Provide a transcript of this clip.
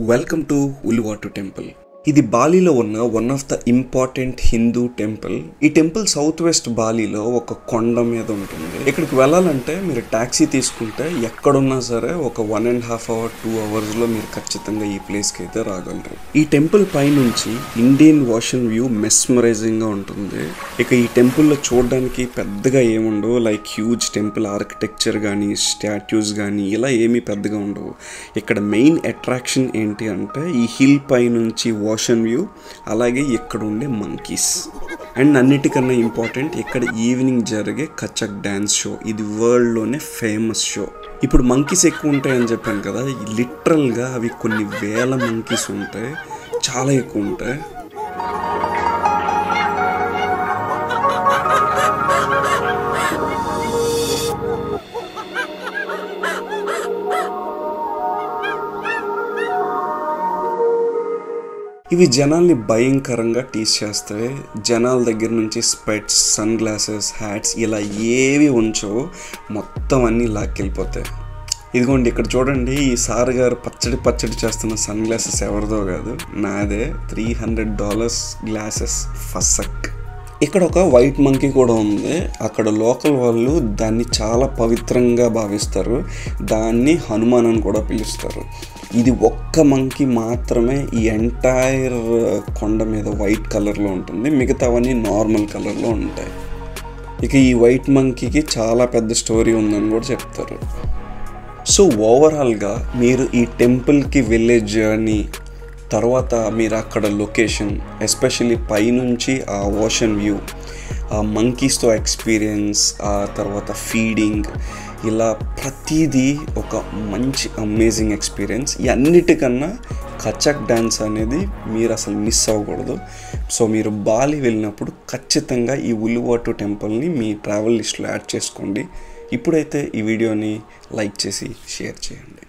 Welcome to Uluwatu Temple. ఇది బాలీలో ఉన్న one of the important Hindu temple. ఈ టెంపుల్ సౌత్ వెస్ట్ బాలీలో ఒక కొండ మీద ఉంటుంది. ఇక్కడికి వెళ్ళాలంటే మీరు టాక్సీ తీసుకుంటే ఎక్కడున్నా సరే ఒక 1.5 hour 2 hours లో మీరు ఖచ్చితంగా ఈ ప్లేస్కి అయితే రాగలరు. ఈ టెంపుల్ పై నుంచి ఇండియన్ ఓషన్ వ్యూ మెస్మరైజింగ్ గా ఉంటుంది. ఇక ఈ టెంపుల్లో చూడడానికి పెద్దగా ఏముండవు, లైక్ హ్యూజ్ టెంపుల్ ఆర్కిటెక్చర్ కానీ స్టాట్యూస్ కానీ ఇలా ఏమీ పెద్దగా ఉండవు. ఇక్కడ మెయిన్ అట్రాక్షన్ ఏంటి అంటే ఈ హిల్ పై నుంచి ఓషన్ వ్యూ, అలాగే ఇక్కడ ఉండే మంకీస్. అండ్ అన్నిటికన్నా ఇంపార్టెంట్ ఇక్కడ ఈవినింగ్ జరిగే కచక్ డ్యాన్స్ షో. ఇది వరల్డ్లోనే ఫేమస్ షో. ఇప్పుడు మంకీస్ ఎక్కువ ఉంటాయని చెప్పాను కదా, లిటరల్గా అవి కొన్ని వేల మంకీస్ ఉంటాయి, చాలా ఎక్కువ ఉంటాయి. ఇవి జనాల్ని భయంకరంగా టీస్ చేస్తాయి. జనాల దగ్గర నుంచి స్పెట్స్, సన్ గ్లాసెస్, హ్యాట్స్ ఇలా ఏవి ఉంచో మొత్తం అన్నీ లాక్కెళ్ళిపోతాయి. ఇదిగోండి ఇక్కడ చూడండి, ఈ సార్ గారు పచ్చడి చేస్తున్న సన్ గ్లాసెస్ ఎవరిదో కాదు, నాదే. $300 గ్లాసెస్ ఫసక్. ఇక్కడ ఒక వైట్ మంకీ కూడా ఉంది. అక్కడ లోకల్ వాళ్ళు దాన్ని చాలా పవిత్రంగా భావిస్తారు. దాన్ని హనుమాన్ అని కూడా పిలుస్తారు. ఇది ఒక్క మంకీ మాత్రమే ఈ ఎంటైర్ కొండ మీద వైట్ కలర్లో ఉంటుంది, మిగతావన్నీ నార్మల్ కలర్లో ఉంటాయి. ఇక ఈ వైట్ మంకీకి చాలా పెద్ద స్టోరీ ఉందని కూడా చెప్తారు. సో ఓవరాల్గా మీరు ఈ టెంపుల్కి వెళ్ళే జర్నీ, తర్వాత మీరు అక్కడ లొకేషన్, ఎస్పెషల్లీ పైనుంచి ఆ ఓషన్ వ్యూ, ఆ మంకీస్తో ఎక్స్పీరియన్స్, ఆ తర్వాత ఫీడింగ్, ఇలా ప్రతిదీ ఒక మంచి అమేజింగ్ ఎక్స్పీరియన్స్. ఈ అన్నిటికన్నా కచక్ డ్యాన్స్ అనేది మీరు అసలు మిస్ అవ్వకూడదు. సో మీరు బాలి వెళ్ళినప్పుడు ఖచ్చితంగా ఈ ఉలువాటు టెంపుల్ని మీ ట్రావెల్ లిస్ట్లో యాడ్ చేసుకోండి. ఇప్పుడైతే ఈ వీడియోని లైక్ చేసి షేర్ చేయండి.